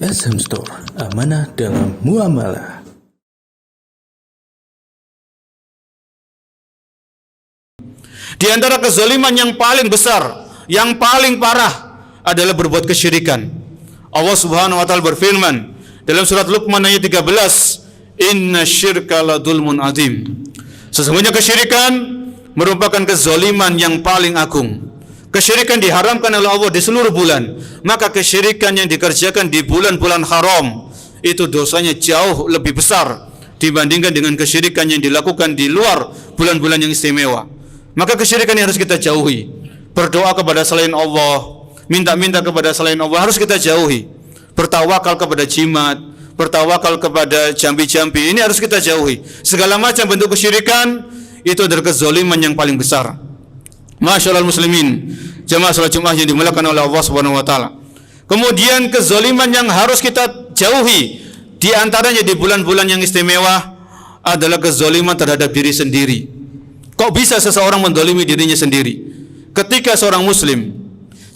SM Store, amanah dalam muamalah. Di antara kezaliman yang paling besar, yang paling parah adalah berbuat kesyirikan. Allah Subhanahu wa taala berfirman dalam surat Luqman ayat 13, "Inna syirka la dzulmun azim." Sesungguhnya kesyirikan merupakan kezaliman yang paling agung. Kesyirikan diharamkan oleh Allah di seluruh bulan, maka kesyirikan yang dikerjakan di bulan-bulan haram itu dosanya jauh lebih besar dibandingkan dengan kesyirikan yang dilakukan di luar bulan-bulan yang istimewa. Maka kesyirikan yang harus kita jauhi. Berdoa kepada selain Allah, minta-minta kepada selain Allah harus kita jauhi. Bertawakal kepada jimat, bertawakal kepada jambi-jambi, ini harus kita jauhi. Segala macam bentuk kesyirikan itu adalah kezaliman yang paling besar. Masyaallah muslimin, jemaah salat Jumat yang dimuliakan oleh Allah Subhanahu wa taala. Kemudian kezaliman yang harus kita jauhi di antaranya di bulan-bulan yang istimewa adalah kezaliman terhadap diri sendiri. Kok bisa seseorang mendolimi dirinya sendiri? Ketika seorang muslim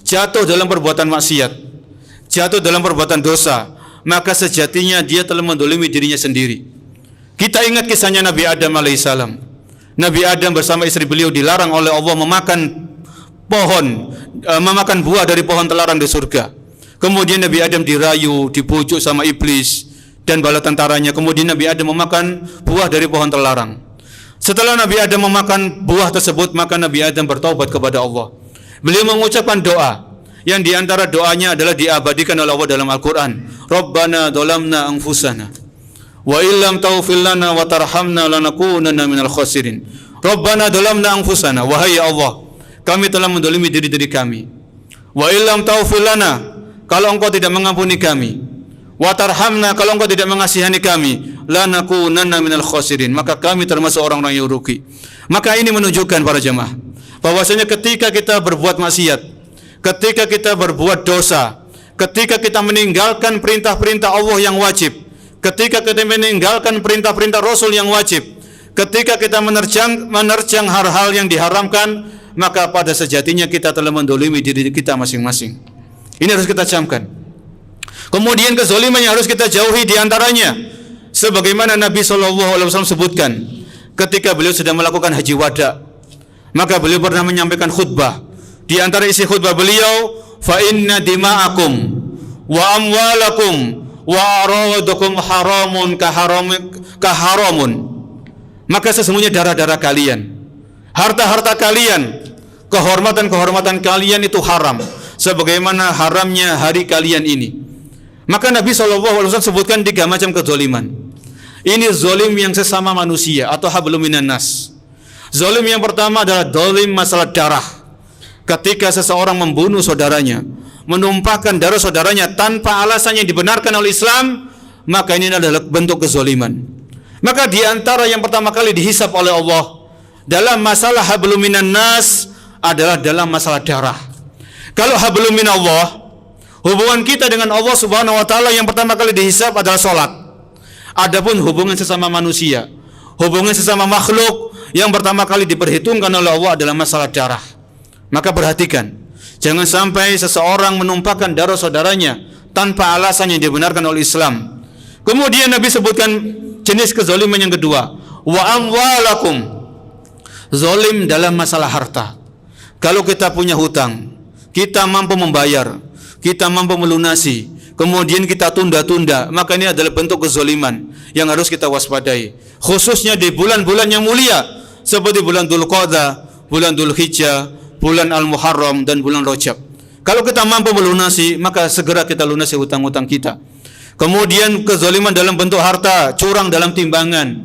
jatuh dalam perbuatan maksiat, jatuh dalam perbuatan dosa, maka sejatinya dia telah mendolimi dirinya sendiri. Kita ingat kisahnya Nabi Adam alaihissalam. Nabi Adam bersama istri beliau dilarang oleh Allah memakan buah dari pohon terlarang di surga. Kemudian Nabi Adam dirayu, dibujuk sama iblis dan bala tentaranya. Kemudian Nabi Adam memakan buah dari pohon terlarang. Setelah Nabi Adam memakan buah tersebut, maka Nabi Adam bertaubat kepada Allah. Beliau mengucapkan doa yang diantara doanya adalah diabadikan oleh Allah dalam Al-Quran. Rabbana dolamna anfusana wa illam taghfir lana wa tarhamna lanakunanna minal khasirin. Rabbana dolamna anfusana, wahai Allah, kami telah mendolimi diri-diri kami. Wa illam taghfir lana, kalau engkau tidak mengampuni kami. Wa tarhamna, kalau engkau tidak mengasihani kami. Lanakunanna minal khasirin, maka kami termasuk orang-orang yang rugi. Maka ini menunjukkan para jemaah bahwasanya ketika kita berbuat maksiat, ketika kita berbuat dosa, ketika kita meninggalkan perintah-perintah Allah yang wajib, ketika kita meninggalkan perintah-perintah Rasul yang wajib, ketika kita menerjang hal-hal yang diharamkan, maka pada sejatinya kita telah mendolimi diri kita masing-masing. Ini harus kita camkan. Kemudian kezaliman yang harus kita jauhi diantaranya, sebagaimana Nabi SAW sebutkan ketika beliau sedang melakukan haji wada, maka beliau pernah menyampaikan khutbah. Di antara isi khutbah beliau, fa inna dima'akum wa amwalakum wa aradakum haramun kaharamun. Maka sesungguhnya darah-darah kalian, harta-harta kalian, kehormatan-kehormatan kalian itu haram sebagaimana haramnya hari kalian ini. Maka Nabi SAW sebutkan 3 macam kezaliman. Ini zalim yang sesama manusia atau hablum minan nas. Zalim yang pertama adalah zalim masalah darah. Ketika seseorang membunuh saudaranya, menumpahkan darah saudaranya tanpa alasan yang dibenarkan oleh Islam, maka ini adalah bentuk kezaliman. Maka di antara yang pertama kali dihisab oleh Allah dalam masalah hablum minan nas adalah dalam masalah darah. Kalau hablum minallah, hubungan kita dengan Allah Subhanahu wa taala yang pertama kali dihisab adalah salat. Adapun hubungan sesama manusia, hubungan sesama makhluk yang pertama kali diperhitungkan oleh Allah adalah masalah darah. Maka perhatikan, jangan sampai seseorang menumpahkan darah saudaranya tanpa alasan yang dibenarkan oleh Islam. Kemudian Nabi sebutkan jenis kezaliman yang kedua, wa amwalakum, zalim dalam masalah harta. Kalau kita punya hutang, kita mampu membayar, kita mampu melunasi, kemudian kita tunda-tunda, maka ini adalah bentuk kezaliman yang harus kita waspadai. Khususnya di bulan-bulan yang mulia seperti bulan Dzulqa'dah, bulan Dzulhijjah, bulan Al-Muharram dan bulan Rajab. Kalau kita mampu melunasi, maka segera kita lunasi hutang-hutang kita. Kemudian kezaliman dalam bentuk harta, curang dalam timbangan,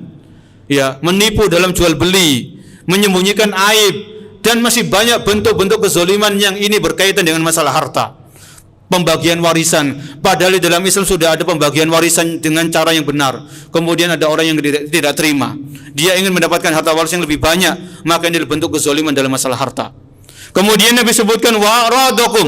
ya, menipu dalam jual beli, menyembunyikan aib, dan masih banyak bentuk-bentuk kezaliman yang ini berkaitan dengan masalah harta. Pembagian warisan, padahal di dalam Islam sudah ada pembagian warisan dengan cara yang benar. Kemudian ada orang yang tidak terima, dia ingin mendapatkan harta warisan yang lebih banyak, maka ini adalah bentuk kezaliman dalam masalah harta. Kemudian Nabi sebutkan wa'radakum.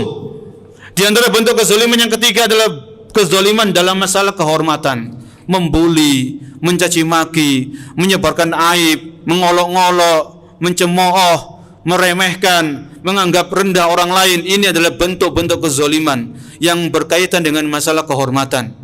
Di antara bentuk kezaliman yang ketiga adalah kezaliman dalam masalah kehormatan, membuli, mencaci maki, menyebarkan aib, mengolok-ngolok, mencemooh, meremehkan, menganggap rendah orang lain, ini adalah bentuk-bentuk kezaliman yang berkaitan dengan masalah kehormatan.